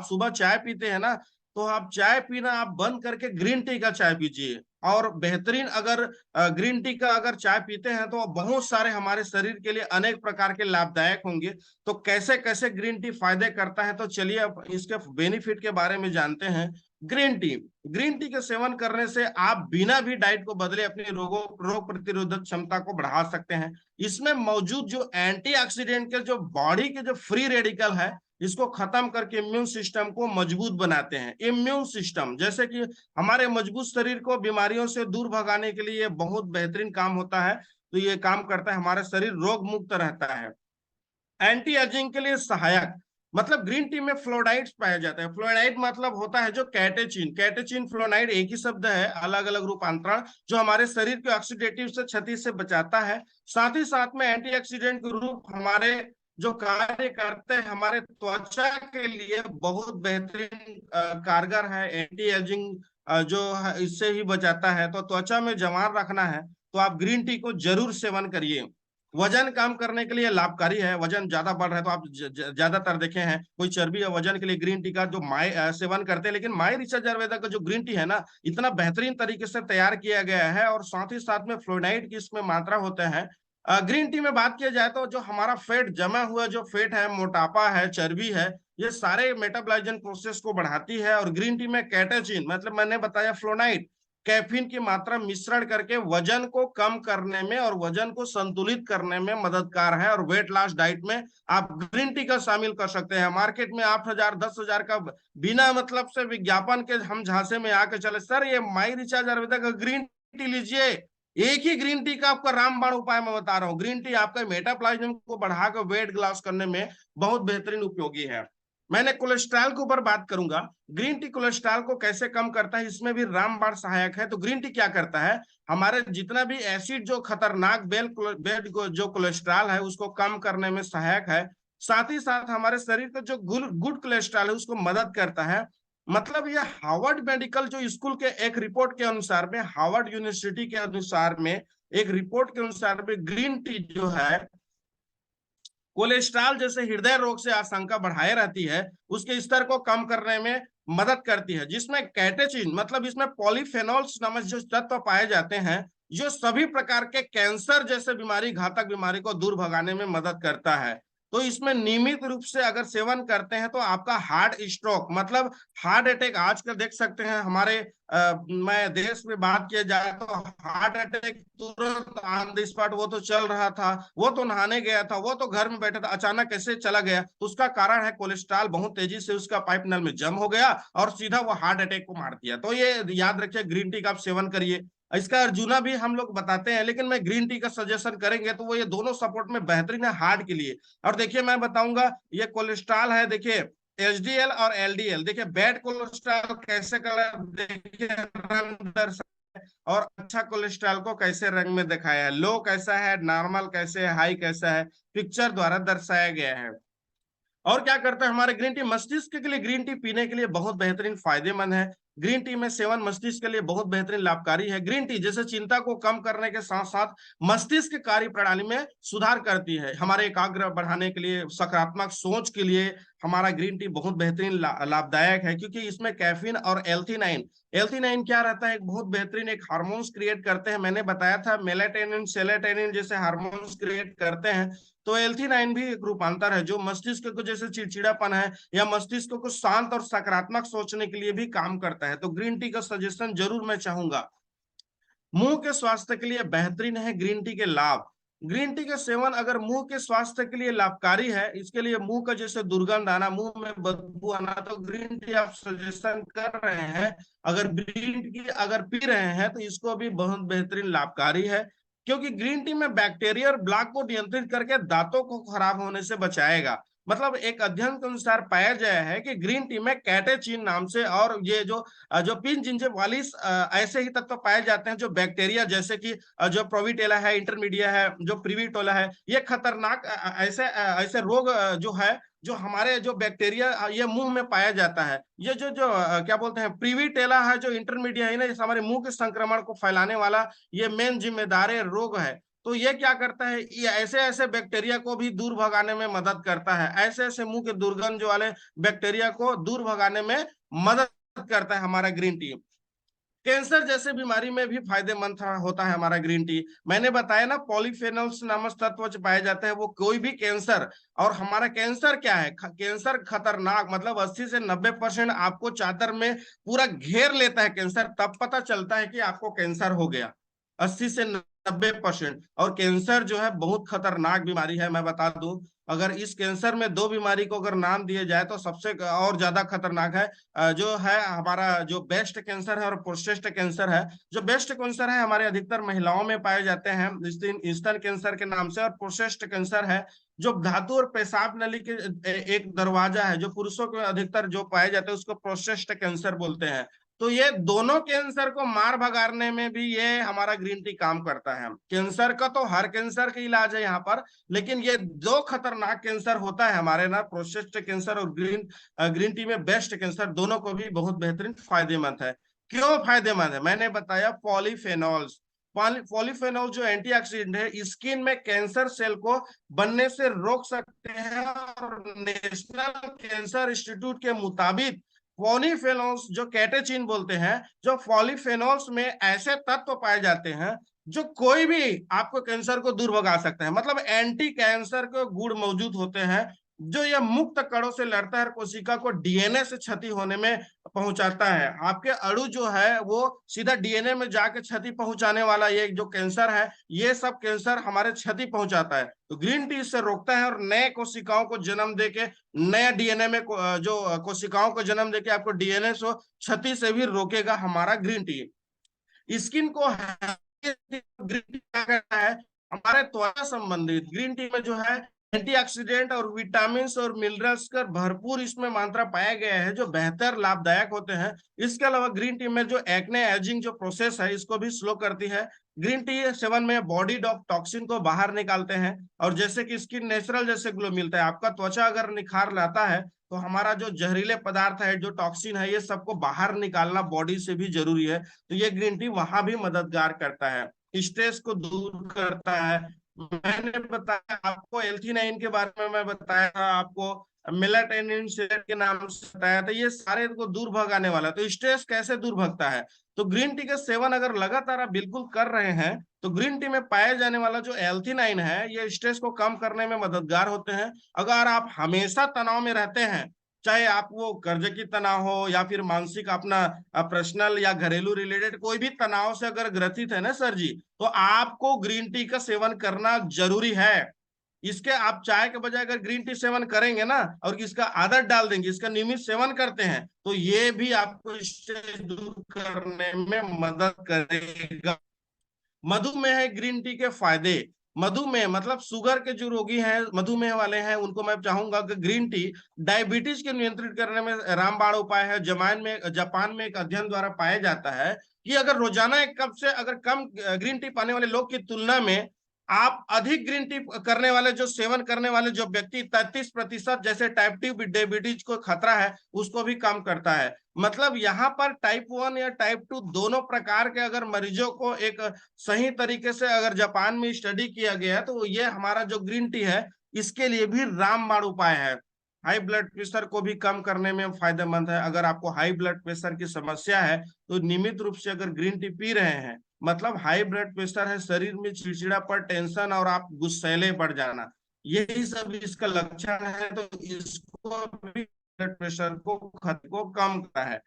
सुबह चाय पीते हैं ना, तो आप चाय पीना आप बंद करके ग्रीन टी का चाय पीजिए। और बेहतरीन अगर ग्रीन टी का अगर चाय पीते हैं तो बहुत सारे हमारे शरीर के लिए अनेक प्रकार के लाभदायक होंगे। तो कैसे कैसे ग्रीन टी फायदे करता है, तो चलिए अब इसके बेनिफिट के बारे में जानते हैं। ग्रीन टी, ग्रीन टी के सेवन करने से आप बिना भी डाइट को बदले अपनी रोग प्रतिरोधक क्षमता को बढ़ा सकते हैं। इसमें मौजूद जो एंटीऑक्सीडेंट के जो बॉडी के जो फ्री रेडिकल है, इसको खत्म करके इम्यून सिस्टम को मजबूत बनाते हैं। इम्यून सिस्टम जैसे कि हमारे मजबूत शरीर को बीमारियों से दूर भगाने के लिए बहुत बेहतरीन काम होता है। तो ये काम करता है, हमारा शरीर रोग मुक्त रहता है। एंटी एजिंग के लिए सहायक, मतलब ग्रीन टी में फ्लोराइड्स पाया जाता है। फ्लोराइड मतलब होता है जो कैटेचिन, कैटेचिन फ्लोराइड एक ही शब्द है, अलग अलग रूपांतरण, जो हमारे शरीर के ऑक्सीडेटिव से क्षति से बचाता है। साथ ही साथ में एंटीऑक्सीडेंट के रूप हमारे जो कार्य करते हैं हमारे त्वचा के लिए बहुत बेहतरीन कारगर है। एंटी एजिंग जो है इससे ही बचाता है। तो त्वचा में जवान रखना है तो आप ग्रीन टी को जरूर सेवन करिए। वजन कम करने के लिए लाभकारी है। वजन ज्यादा बढ़ रहा है तो आप ज्यादातर देखे हैं कोई चर्बी या वजन के लिए ग्रीन टी का जो सेवन करते हैं, लेकिन माई रिचर्ड आयुर्वेदा का जो ग्रीन टी है ना, इतना बेहतरीन तरीके से तैयार किया गया है और साथ ही साथ में फ्लोराइड की इसमें मात्रा होता है। ग्रीन टी में बात किया जाए तो जो हमारा फेट जमा हुआ जो फेट है, मोटापा है, चर्बी है, ये सारे मेटाबॉलाइजेशन प्रोसेस को बढ़ाती है। और ग्रीन टी में कैटेचिन मतलब मैंने बताया फ्लोराइड, कैफीन की मात्रा मिश्रण करके वजन को कम करने में और वजन को संतुलित करने में मददगार है। और वेट लॉस डाइट में आप ग्रीन टी का शामिल कर सकते हैं। मार्केट में 8,000 10,000 का बिना मतलब से विज्ञापन के हम झांसे में आके चले, सर ये माई रिचार्ज आयुर्वेदा का ग्रीन टी लीजिए। एक ही ग्रीन टी का आपका रामबाण उपाय मैं बता रहा हूँ। ग्रीन टी आपका मेटाबॉलिज्म को बढ़ाकर वेट लॉस करने में बहुत बेहतरीन उपयोगी है। मैंने कोलेस्ट्रॉल के ऊपर बात करूंगा। ग्रीन टी कोलेस्ट्रॉल को कैसे कम करता है, इसमें भी रामबाण सहायक है। तो ग्रीन टी क्या करता है, हमारे जितना भी एसिड जो खतरनाक बेड जो कोलेस्ट्रॉल है उसको कम करने में सहायक है। साथ ही साथ हमारे शरीर का जो गुड कोलेस्ट्रॉल है उसको मदद करता है। मतलब ये हार्वर्ड मेडिकल जो स्कूल के एक रिपोर्ट के अनुसार में, हार्वर्ड यूनिवर्सिटी के अनुसार में, एक रिपोर्ट के अनुसार में ग्रीन टी जो है कोलेस्ट्रॉल जैसे हृदय रोग से आशंका बढ़ाए रहती है, उसके स्तर को कम करने में मदद करती है। जिसमें कैटेचिन मतलब इसमें पॉलीफेनॉल्स नामक जो तत्व पाए जाते हैं, जो सभी प्रकार के कैंसर जैसे बीमारी, घातक बीमारी को दूर भगाने में मदद करता है। तो इसमें नियमित रूप से अगर सेवन करते हैं तो आपका हार्ट स्ट्रोक मतलब हार्ट अटैक, आजकल देख सकते हैं हमारे मैं देश में बात किया जाए तो हार्ट अटैक तुरंत ऑन द स्पॉट, वो तो चल रहा था, वो तो नहाने गया था, वो तो घर में बैठा था, अचानक कैसे चला गया, तो उसका कारण है कोलेस्ट्रॉल बहुत तेजी से उसका पाइप नल में जम हो गया और सीधा वो हार्ट अटैक को मार दिया। तो ये याद रखिए, ग्रीन टी का आप सेवन करिए। इसका अर्जुना भी हम लोग बताते हैं, लेकिन मैं ग्रीन टी का सजेशन करेंगे तो वो ये दोनों सपोर्ट में बेहतरीन है हार्ट के लिए। और देखिए मैं बताऊंगा, ये कोलेस्ट्रॉल है, देखिए एचडीएल और एलडीएल, देखिए बैड कोलेस्ट्रॉल कैसे कलर देखिए रंग दर्शाता है और अच्छा कोलेस्ट्रॉल को कैसे रंग में दिखाया है, लो कैसा है, नॉर्मल कैसे है, हाई कैसा है, पिक्चर द्वारा दर्शाया गया है। और क्या करता है हमारे ग्रीन टी, मस्तिष्क के लिए ग्रीन टी पीने के लिए बहुत बेहतरीन फायदेमंद है। ग्रीन टी में सेवन मस्तिष्क के लिए बहुत बेहतरीन लाभकारी है। ग्रीन टी जैसे चिंता को कम करने के साथ साथ मस्तिष्क कार्य प्रणाली में सुधार करती है। हमारे एकाग्र बढ़ाने के लिए, सकारात्मक सोच के लिए हमारा ग्रीन टी बहुत बेहतरीन लाभदायक है, क्योंकि इसमें कैफीन और एल्थिनाइन, एल्थिनाइन क्या रहता है, एक बहुत बेहतरीन एक हार्मोन्स क्रिएट करते हैं। मैंने बताया था मेलाटोनिन सेलेटोनिन जैसे हार्मोन्स क्रिएट करते हैं। तो एल्थिनाइन भी एक रूपांतर है जो मस्तिष्क को जैसे चिड़चिड़ापन है या मस्तिष्क को शांत और सकारात्मक सोचने के लिए भी काम करता है। तो ग्रीन टी का सजेशन जरूर मैं चाहूंगा। मुंह के स्वास्थ्य के लिए बेहतरीन है ग्रीन टी के लाभ। ग्रीन टी के सेवन अगर मुंह के स्वास्थ्य के लिए लाभकारी है, इसके लिए मुंह का जैसे दुर्गंध आना, मुंह में बदबू आना, तो ग्रीन टी आप सजेशन कर रहे हैं, अगर ग्रीन टी अगर पी रहे हैं तो इसको भी बहुत बेहतरीन लाभकारी है। क्योंकि ग्रीन टी में बैक्टीरिया और ब्लॉक को नियंत्रित करके दांतों को खराब होने से बचाएगा। मतलब एक अध्ययन के अनुसार पाया गया है कि ग्रीन टी में कैटेचिन नाम से और ये जो पिन जिंजेवालिस ऐसे ही तत्व पाए जाते हैं जो बैक्टीरिया जैसे कि जो प्रोविटेला है, इंटरमीडिया है, जो प्रिविटोला है, ये खतरनाक ऐसे ऐसे रोग जो है, जो हमारे जो बैक्टीरिया ये मुंह में पाया जाता है, ये जो जो क्या बोलते हैं प्रिविटेला है, जो इंटरमीडिया है ना, इस हमारे मुंह के संक्रमण को फैलाने वाला ये मेन जिम्मेदार रोग है। तो ये क्या करता है, ये ऐसे ऐसे बैक्टीरिया को भी दूर भगाने में मदद करता है, ऐसे ऐसे मुंह के दुर्गंध वाले बैक्टीरिया को दूर भगाने में मदद करता है हमारा ग्रीन टी। कैंसर जैसे बीमारी में भी फायदेमंद होता है हमारा ग्रीन टी। मैंने बताया ना, पॉलीफेनोल्स नामक तत्व जो पाए जाते हैं वो कोई भी कैंसर, और हमारा कैंसर क्या है, कैंसर खतरनाक, मतलब 80 से 90% आपको चादर में पूरा घेर लेता है कैंसर, तब पता चलता है कि आपको कैंसर हो गया। 80 से 90%। और कैंसर जो है बहुत खतरनाक बीमारी है, मैं बता दूं। अगर इस कैंसर में दो बीमारी को अगर नाम दिए जाए तो सबसे और ज्यादा खतरनाक है जो है हमारा जो ब्रेस्ट कैंसर है और प्रोस्टेट कैंसर है। जो ब्रेस्ट कैंसर है हमारे अधिकतर महिलाओं में पाए जाते हैं स्तन कैंसर के नाम से, और प्रोस्टेट कैंसर है जो धातु और पेशाब नली के एक दरवाजा है, जो पुरुषों के अधिकतर जो पाए जाते हैं उसको प्रोस्टेट कैंसर बोलते हैं। तो ये दोनों कैंसर को मार भगाने में भी ये हमारा ग्रीन टी काम करता है। कैंसर का तो हर कैंसर का इलाज है यहाँ पर, लेकिन ये दो खतरनाक कैंसर होता है हमारे ना, प्रोस्टेट कैंसर और ग्रीन टी में ब्रेस्ट कैंसर, दोनों को भी बहुत बेहतरीन फायदेमंद है। क्यों फायदेमंद है, मैंने बताया पॉलीफेनॉल्स। पॉलीफेनॉल जो एंटीऑक्सीडेंट है, स्किन में कैंसर सेल को बनने से रोक सकते हैं, और नेशनल कैंसर इंस्टीट्यूट के मुताबिक पॉलीफेनॉल्स जो कैटेचिन बोलते हैं, जो पॉलीफेनॉल्स में ऐसे तत्व पाए जाते हैं जो कोई भी आपको कैंसर को दूर भगा सकते हैं, मतलब एंटी कैंसर के गुण मौजूद होते हैं, जो यह मुक्त कणों से लड़ता है, कोशिका को डीएनए से क्षति होने में पहुंचाता है। आपके अणु जो है वो सीधा डीएनए में जाके क्षति पहुंचाने वाला ये जो कैंसर है, ये सब कैंसर हमारे क्षति पहुंचाता है। तो ग्रीन टी इससे रोकता है, और नए कोशिकाओं को जन्म देके, नया डीएनए में जो कोशिकाओं को जन्म देके आपको डीएनए से क्षति से भी रोकेगा हमारा ग्रीन टी। स्किन को ग्रीन टी क्या करता है, हमारे त्वचा संबंधित ग्रीन टी में जो है एंटीऑक्सीडेंट और विटामिन और मिनरल्स का भरपूर इसमें मात्रा पाया गया है, जो बेहतर लाभदायक होते हैं। इसके अलावा ग्रीन टी में जो एक्ने एजिंग जो प्रोसेस है इसको भी स्लो करती है। ग्रीन टी सेवन में बॉडी टॉक्सिन को बाहर निकालते हैं, और जैसे कि स्किन नेचुरल जैसे ग्लो मिलता है, आपका त्वचा अगर निखार लाता है तो हमारा जो जहरीले पदार्थ है, जो टॉक्सिन है, ये सबको बाहर निकालना बॉडी से भी जरूरी है। तो ये ग्रीन टी वहां भी मददगार करता है, स्ट्रेस को दूर करता है। मैंने बताया आपको एल्थीनाइन के बारे में, मैं बताया था आपको मेलाटोनिन सिगरेट के नाम से बताया था, ये सारे को दूर भगाने वाला। तो स्ट्रेस कैसे दूर भगता है, तो ग्रीन टी का सेवन अगर लगातार आप बिल्कुल कर रहे हैं तो ग्रीन टी में पाए जाने वाला जो एल्थीनाइन है ये स्ट्रेस को कम करने में मददगार होते हैं। अगर आप हमेशा तनाव में रहते हैं, चाहे आप वो कर्ज की तनाव हो या फिर मानसिक अपना पर्सनल या घरेलू रिलेटेड कोई भी तनाव से अगर ग्रसित है ना सर जी, तो आपको ग्रीन टी का सेवन करना जरूरी है। इसके आप चाय के बजाय अगर ग्रीन टी सेवन करेंगे ना, और इसका आदत डाल देंगे, इसका नियमित सेवन करते हैं, तो ये भी आपको स्ट्रेस दूर करने में मदद करेगा। मधुमेह ग्रीन टी के फायदे। मधुमेह मतलब शुगर के जो रोगी हैं, मधुमेह वाले हैं, उनको मैं चाहूंगा कि ग्रीन टी डायबिटीज के नियंत्रित करने में रामबाण उपाय है। जापान में एक अध्ययन द्वारा पाया जाता है कि अगर रोजाना एक कप से अगर कम ग्रीन टी पाने वाले लोग की तुलना में आप अधिक ग्रीन टी करने वाले जो सेवन करने वाले जो व्यक्ति 33% जैसे टाइप 2 डायबिटीज को खतरा है उसको भी कम करता है। मतलब यहाँ पर टाइप 1 या टाइप 2 दोनों प्रकार के अगर मरीजों को एक सही तरीके से अगर जापान में स्टडी किया गया है, तो ये हमारा जो ग्रीन टी है इसके लिए भी रामबाण उपाय है। हाई ब्लड प्रेशर को भी कम करने में फायदेमंद है। अगर आपको हाई ब्लड प्रेशर की समस्या है तो नियमित रूप से अगर ग्रीन टी पी रहे हैं, मतलब हाई ब्लड प्रेशर है, शरीर में चिड़चिड़ा पर टेंशन और आप गुस्सैले बढ़ जाना, यही सब इसका लक्षण है, तो इसको भी ब्लड प्रेशर को कम करता है।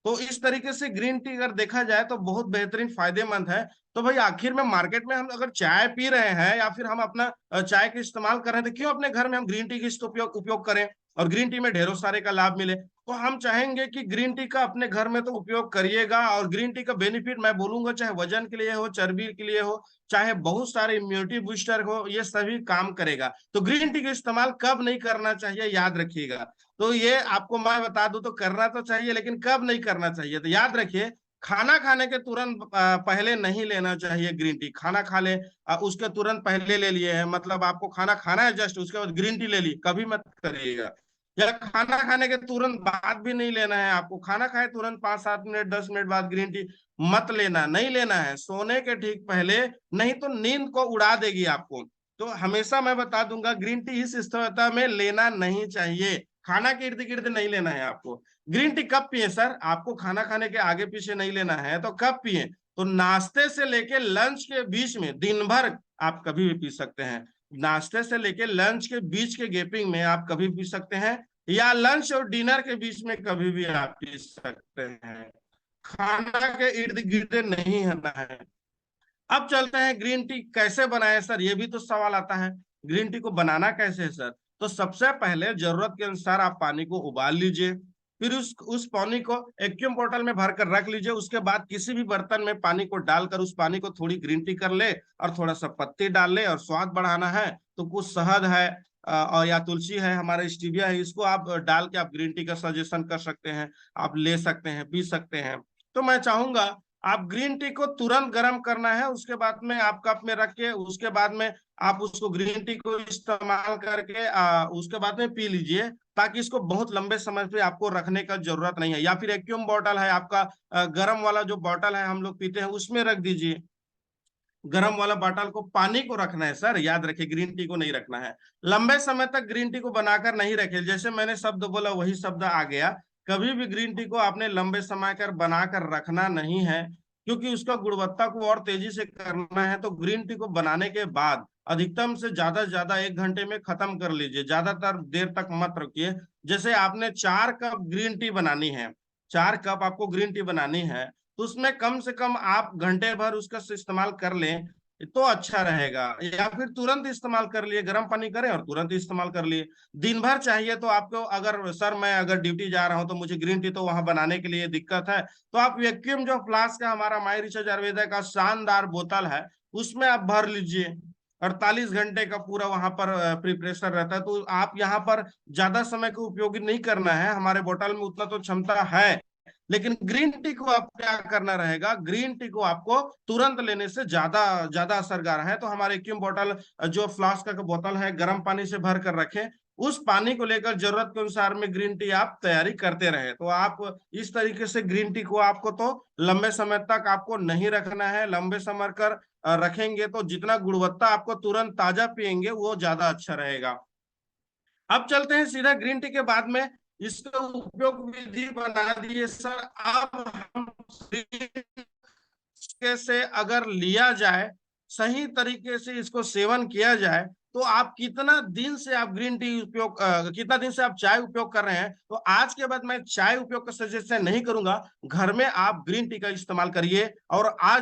तो इस तरीके से ग्रीन टी अगर देखा जाए तो बहुत बेहतरीन फायदेमंद है। तो भाई आखिर में मार्केट में हम अगर चाय पी रहे हैं या फिर हम अपना चाय का इस्तेमाल कर रहे हैं, तो क्यों अपने घर में हम ग्रीन टी का उपयोग करें, और ग्रीन टी में ढेरों सारे का लाभ मिले। तो हम चाहेंगे कि ग्रीन टी का अपने घर में तो उपयोग करिएगा, और ग्रीन टी का बेनिफिट मैं बोलूंगा, चाहे वजन के लिए हो, चर्बी के लिए हो, चाहे बहुत सारे इम्यूनिटी बूस्टर हो, ये सभी काम करेगा। तो ग्रीन टी का इस्तेमाल कब नहीं करना चाहिए याद रखिएगा। तो ये आपको मैं बता दूं, तो करना तो चाहिए लेकिन कब नहीं करना चाहिए, तो याद रखिए, खाना खाने के तुरंत पहले नहीं लेना चाहिए ग्रीन टी। खाना खा ले उसके तुरंत पहले ले लिए है, मतलब आपको खाना खाना है जस्ट उसके बाद ग्रीन टी ले ली, कभी मत करिएगा। या खाना खाने के तुरंत बाद भी नहीं लेना है आपको। खाना खाए तुरंत 5-7 मिनट 10 मिनट बाद ग्रीन टी मत लेना, नहीं लेना है। सोने के ठीक पहले, नहीं तो नींद को उड़ा देगी आपको। तो हमेशा मैं बता दूंगा, ग्रीन टी इस स्थिति में लेना नहीं चाहिए। खाना के इर्द गिर्द नहीं लेना है आपको। ग्रीन टी कब पिए सर? आपको खाना खाने के आगे पीछे नहीं लेना है तो कब पिए? तो नाश्ते से लेके लंच के बीच में, दिन भर आप कभी भी पी सकते हैं। नाश्ते से लेके लंच के बीच के गैपिंग में आप कभी पी सकते हैं, या लंच और डिनर के बीच में कभी भी आप पी सकते हैं। खाना के इर्द गिर्द नहीं होना है। अब चलते हैं, ग्रीन टी कैसे बनाए सर, ये भी तो सवाल आता है। ग्रीन टी को बनाना कैसे है सर? तो सबसे पहले जरूरत के अनुसार आप पानी को उबाल लीजिए। फिर उस पानी को एक्यूम बोतल में भर कर रख लीजिए। उसके बाद किसी भी बर्तन में पानी को डालकर उस पानी को थोड़ी ग्रीन टी कर ले, और थोड़ा सा पत्ती डाल ले। और स्वाद बढ़ाना है तो कुछ शहद है और या तुलसी है, हमारा स्टीविया है, इसको आप डाल के आप ग्रीन टी का सजेशन कर सकते हैं। आप ले सकते हैं, पी सकते हैं। तो मैं चाहूंगा, आप ग्रीन टी को तुरंत गर्म करना है, उसके बाद में आप कप में रख के, उसके बाद में आप उसको ग्रीन टी को इस्तेमाल करके उसके बाद में पी लीजिए, ताकि इसको बहुत लंबे समय पे आपको रखने का जरूरत नहीं है। या फिर एक्यूम बॉटल है आपका, गर्म वाला जो बॉटल है हम लोग पीते हैं, उसमें रख दीजिए। गर्म वाला बॉटल को, पानी को रखना है सर, याद रखिए, ग्रीन टी को नहीं रखना है। लंबे समय तक ग्रीन टी को बनाकर नहीं रखे, जैसे मैंने शब्द बोला वही शब्द आ गया। कभी भी ग्रीन टी को आपने लंबे समय कर बनाकर रखना नहीं है, क्योंकि उसका गुणवत्ता को और तेजी से करना है। तो ग्रीन टी को बनाने के बाद अधिकतम से ज्यादा 1 घंटे में खत्म कर लीजिए, ज्यादातर देर तक मत रखिए। जैसे आपने 4 कप ग्रीन टी बनानी है, 4 कप आपको ग्रीन टी बनानी है, तो उसमें कम से कम आप घंटे भर उसका इस्तेमाल कर लें तो अच्छा रहेगा। या फिर तुरंत इस्तेमाल कर लिए, गर्म पानी करें और तुरंत इस्तेमाल कर लिए। दिन भर चाहिए तो आपको, अगर सर मैं अगर ड्यूटी जा रहा हूं तो मुझे ग्रीन टी तो वहां बनाने के लिए दिक्कत है, तो आप वैक्यूम जो फ्लास्क का हमारा माई रिचर्ज आयुर्वेदा का शानदार बोतल है, उसमें आप भर लीजिए। 48 घंटे का पूरा वहां पर प्रिपरेशन रहता है। तो आप यहाँ पर ज्यादा समय को उपयोगी नहीं करना है, हमारे बोतल में उतना तो क्षमता है। लेकिन ग्रीन टी को आप क्या करना रहेगा, ग्रीन टी को आपको तुरंत लेने से ज्यादा ज्यादा असरगार है। तो हमारे क्यूम बोतल, जो फ्लास्क का बोतल है, गर्म पानी से भर कर रखें। उस पानी को लेकर जरूरत के अनुसार में ग्रीन टी आप तैयारी करते रहे। तो आप इस तरीके से ग्रीन टी को आपको तो लंबे समय तक आपको नहीं रखना है। लंबे समय कर रखेंगे तो जितना गुणवत्ता आपको तुरंत ताजा पियेंगे वो ज्यादा अच्छा रहेगा। अब चलते हैं सीधा ग्रीन टी के बाद में इसका उपयोग विधि बना दिए सर। अब हम से अगर लिया जाए, सही तरीके से इसको सेवन किया जाए, तो आप कितना दिन से आप ग्रीन टी उपयोग, कितना दिन से आप चाय उपयोग कर रहे हैं, तो आज के बाद मैं चाय उपयोग का सजेशन नहीं करूंगा। घर में आप ग्रीन टी का इस्तेमाल करिए। और आज